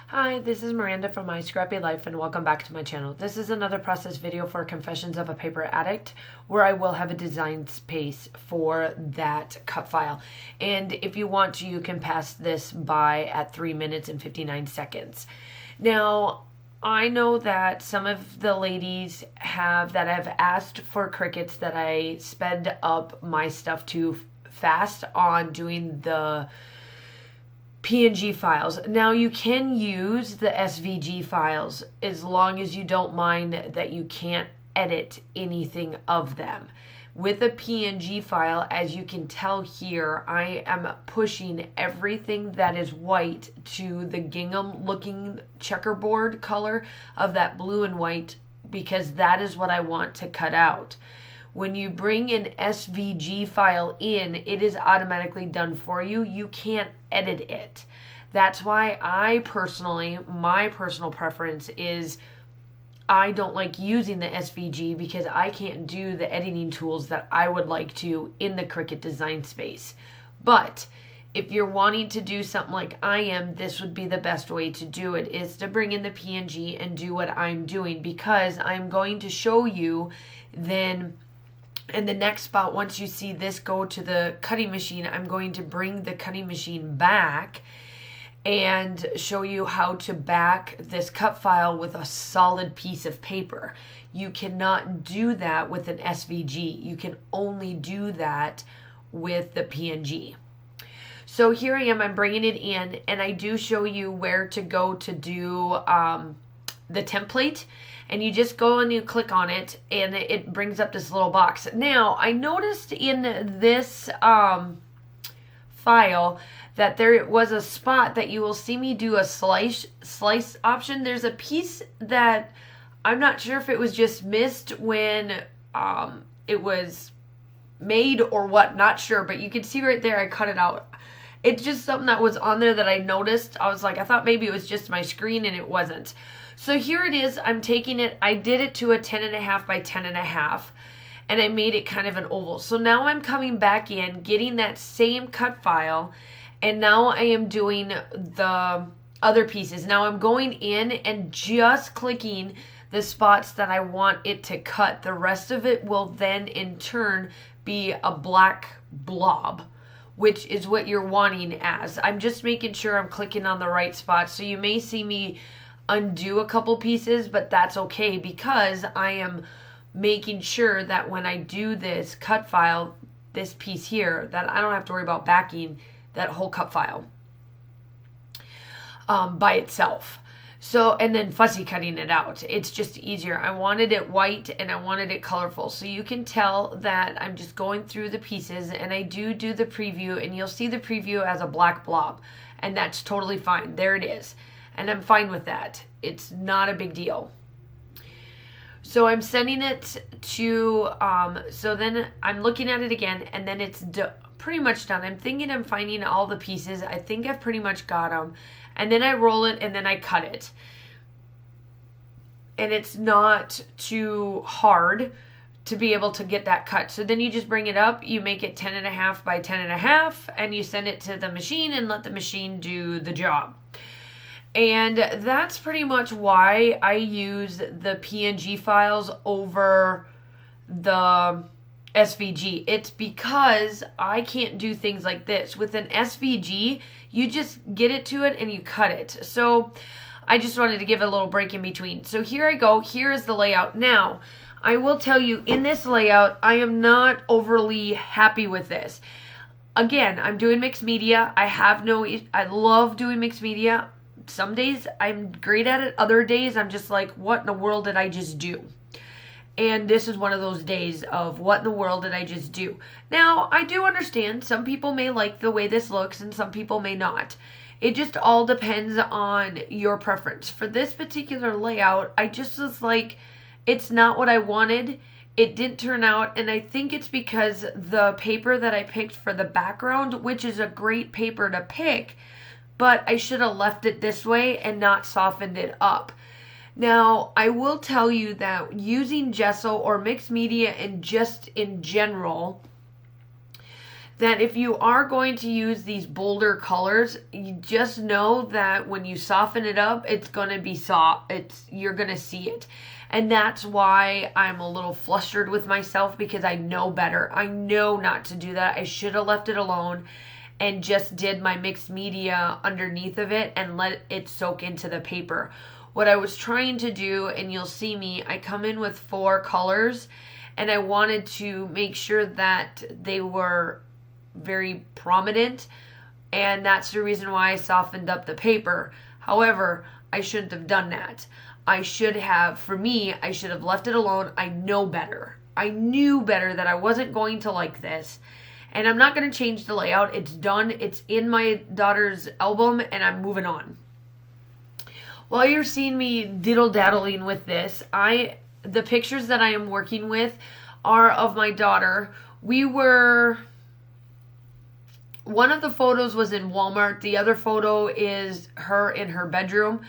Hi, this is Miranda from My Scrappy Life and welcome back to my channel. This is another process video for Confessions of a Paper Addict where I will have a design space for that cut file. And if you want to, you can pass this by at 3 minutes and 59 seconds. Now, I know that some of the ladies have asked for Cricuts that I sped up my stuff too fast on doing the PNG files. Now you can use the SVG files as long as you don't mind that you can't edit anything of them. With a PNG file, as you can tell here, I am pushing everything that is white to the gingham looking checkerboard color of that blue and white because that is what I want to cut out. When you bring an SVG file in, it is automatically done for you. You can't edit it. That's why my personal preference is I don't like using the SVG because I can't do the editing tools that I would like to in the Cricut design space. But if you're wanting to do something like I am, this would be the best way to do it, is to bring in the PNG and do what I'm doing, because I'm going to show you then in the next spot, once you see this go to the cutting machine, I'm going to bring the cutting machine back and show you how to back this cut file with a solid piece of paper. You cannot do that with an SVG. You can only do that with the PNG. So here I am, I'm bringing it in, and I do show you where to go to do the template. And you just go and you click on it and it brings up this little box. Now, I noticed in this file that there was a spot that you will see me do a slice option. There's a piece that I'm not sure if it was just missed when it was made or what, not sure. But you can see right there, I cut it out. It's just something that was on there that I noticed. I was like, I thought maybe it was just my screen, and it wasn't. So here it is. I'm taking it. I did it to a 10.5 by 10.5, and I made it kind of an oval. So now I'm coming back in, getting that same cut file, and now I am doing the other pieces. Now I'm going in and just clicking the spots that I want it to cut. The rest of it will then in turn be a black blob, which is what you're wanting as. I'm just making sure I'm clicking on the right spots. So you may see me undo a couple pieces, but that's okay because I am making sure that when I do this cut file, this piece here, that I don't have to worry about backing that whole cut file by itself. So, and then fussy cutting it out. It's just easier. I wanted it white and I wanted it colorful. So you can tell that I'm just going through the pieces, and I do the preview, and you'll see the preview as a black blob, and that's totally fine. There it is. And I'm fine with that. It's not a big deal. So I'm sending it to, so then I'm looking at it again, and then it's pretty much done. I'm thinking I'm finding all the pieces. I think I've pretty much got them. And then I roll it, and then I cut it. And it's not too hard to be able to get that cut. So then you just bring it up, you make it 10.5 by 10.5, and you send it to the machine and let the machine do the job. And that's pretty much why I use the PNG files over the SVG. It's because I can't do things like this. With an SVG, you just get it to it and you cut it. So I just wanted to give a little break in between. So here I go. Here is the layout. Now, I will tell you, in this layout, I am not overly happy with this. Again, I'm doing mixed media. I love doing mixed media. Some days I'm great at it. Other days I'm just like, what in the world did I just do? And this is one of those days of what in the world did I just do? Now, I do understand some people may like the way this looks and some people may not. It just all depends on your preference. For this particular layout, I just was like, it's not what I wanted. It didn't turn out, and I think it's because the paper that I picked for the background, which is a great paper to pick, but I should have left it this way and not softened it up. Now, I will tell you that using gesso or mixed media and just in general, that if you are going to use these bolder colors, you just know that when you soften it up, it's going to be soft. You're going to see it. And that's why I'm a little flustered with myself, because I know better. I know not to do that. I should have left it alone and just did my mixed media underneath of it and let it soak into the paper. What I was trying to do, and you'll see me, I come in with 4 colors, and I wanted to make sure that they were very prominent, and that's the reason why I softened up the paper. However, I shouldn't have done that. I should have left it alone. I know better. I knew better that I wasn't going to like this, and I'm not going to change the layout. It's done. It's in my daughter's album, and I'm moving on. While you're seeing me diddle-daddling with this, the pictures that I am working with are of my daughter. One of the photos was in Walmart. The other photo is her in her bedroom.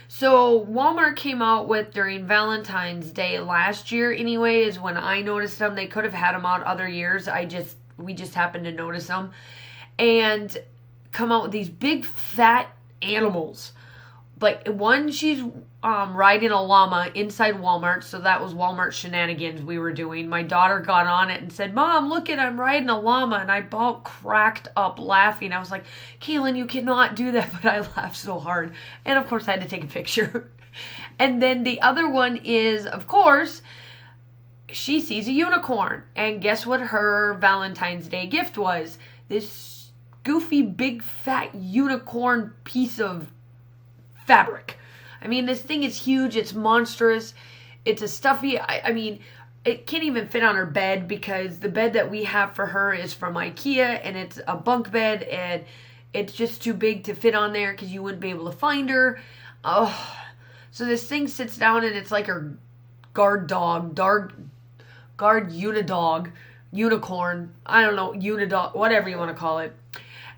So Walmart came out with, during Valentine's Day last year anyway, is when I noticed them. They could have had them out other years. We just happened to notice them. And come out with these big fat animals. Like, one, she's riding a llama inside Walmart, so that was Walmart shenanigans we were doing. My daughter got on it and said, "Mom, look I'm riding a llama," and I about cracked up laughing. I was like, "Kaylin, you cannot do that," but I laughed so hard. And of course, I had to take a picture. And then the other one is, of course, she sees a unicorn. And guess what her Valentine's Day gift was? This goofy, big, fat unicorn piece of fabric. I mean, this thing is huge. It's monstrous. It's a stuffy, I mean, it can't even fit on her bed, because the bed that we have for her is from IKEA, and it's a bunk bed, and it's just too big to fit on there because you wouldn't be able to find her. Oh, so this thing sits down, and it's like her guard unidog, unicorn, I don't know, unidog, whatever you want to call it.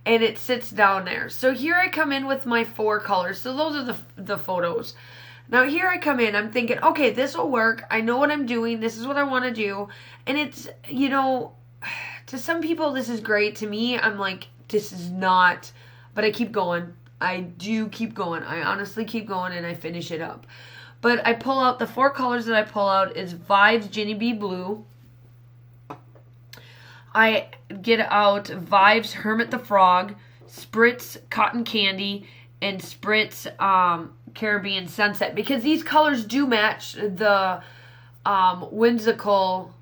And it sits down there. So here I come in with my 4 colors. So those are the photos. Now here I come in. I'm thinking, okay, this will work. I know what I'm doing. This is what I want to do. And it's, to some people this is great. To me, I'm like, this is not. But I keep going. I do keep going. I honestly keep going, and I finish it up. But I pull out, the 4 colors that I pull out is Vibes Ginny Bee Blue. I get out Vibes Hermit the Frog, Spritz Cotton Candy, and Spritz Caribbean Sunset, because these colors do match the whimsical.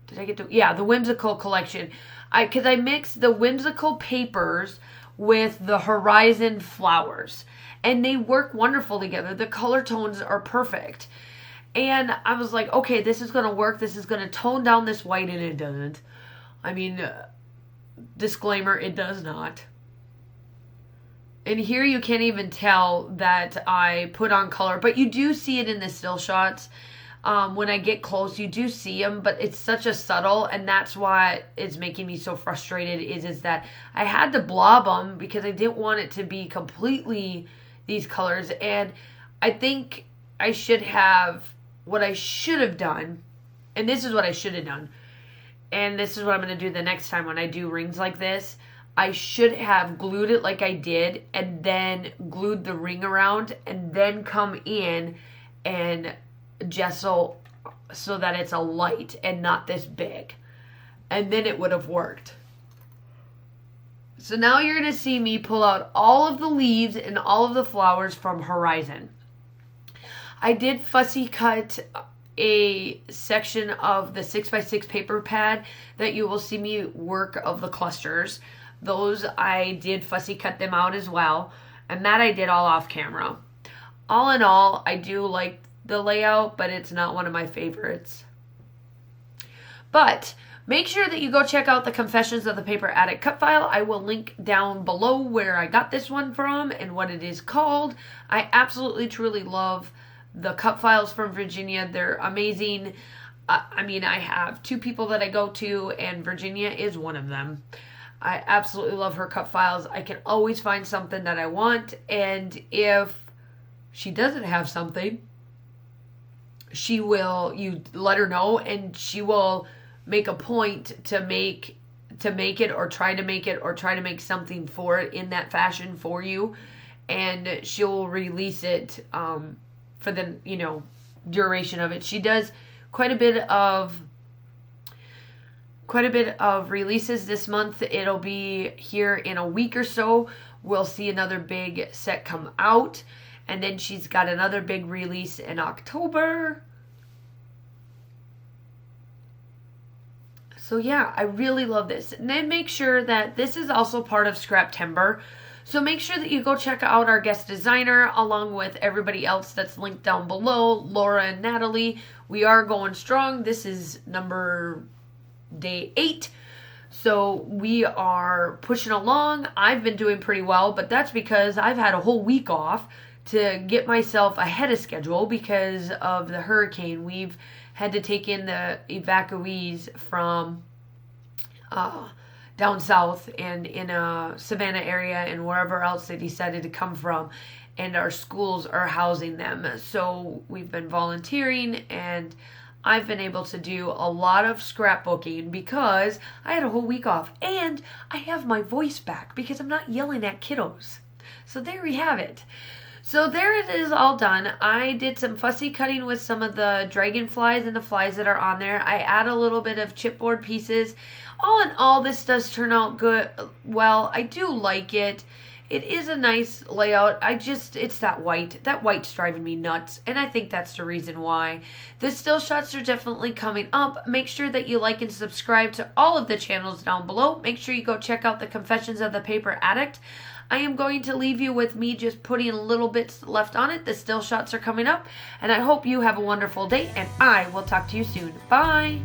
The whimsical collection. Because I mixed the whimsical papers with the Horizon flowers, and they work wonderful together. The color tones are perfect. And I was like, okay, this is going to work. This is going to tone down this white, and it doesn't. I mean, disclaimer, it does not. And here you can't even tell that I put on color, but you do see it in the still shots. When I get close, you do see them, but it's such a subtle, and that's why it's making me so frustrated, is that I had to blob them because I didn't want it to be completely these colors. And I think I should have, what I should have done, and this is what I should have done, and this is what I'm going to do the next time when I do rings like this. I should have glued it like I did, and then glued the ring around, and then come in and gesso so that it's a light and not this big. And then it would have worked. So now you're going to see me pull out all of the leaves and all of the flowers from Horizon. I did fussy cut a section of the 6x6 paper pad that you will see me work of the clusters. Those I did fussy cut them out as well, and that I did all off camera. All in all, I do like the layout, but it's not one of my favorites. But make sure that you go check out the Confessions of the Paper Addict cut file. I will link down below where I got this one from and what it is called. I absolutely truly love the cut files from Virginia. They're amazing. I mean, I have 2 people that I go to, and Virginia is one of them. I absolutely love her cut files. I can always find something that I want, and if she doesn't have something, you let her know, and she will make a point to to make it or try to make it or try to make something for it in that fashion for you, and she'll release it for the duration of it. She does quite a bit of releases this month. It'll be here in a week or so. We'll see another big set come out, and then she's got another big release in October. So yeah, I really love this. And then make sure that this is also part of Scraptember. So make sure that you go check out our guest designer along with everybody else that's linked down below, Laura and Natalie. We are going strong. This is day 8. So we are pushing along. I've been doing pretty well, but that's because I've had a whole week off to get myself ahead of schedule because of the hurricane. We've had to take in the evacuees from down south and in a Savannah area and wherever else they decided to come from, and our schools are housing them. So we've been volunteering, and I've been able to do a lot of scrapbooking because I had a whole week off, and I have my voice back because I'm not yelling at kiddos. So there we have it. So there it is, all done. I did some fussy cutting with some of the dragonflies and the flies that are on there. I add a little bit of chipboard pieces. All in all, this does turn out good. Well, I do like it. It is a nice layout. It's that white. That white's driving me nuts, and I think that's the reason why. The still shots are definitely coming up. Make sure that you like and subscribe to all of the channels down below. Make sure you go check out the Confessions of the Paper Addict. I am going to leave you with me just putting little bits left on it. The still shots are coming up, and I hope you have a wonderful day, and I will talk to you soon. Bye!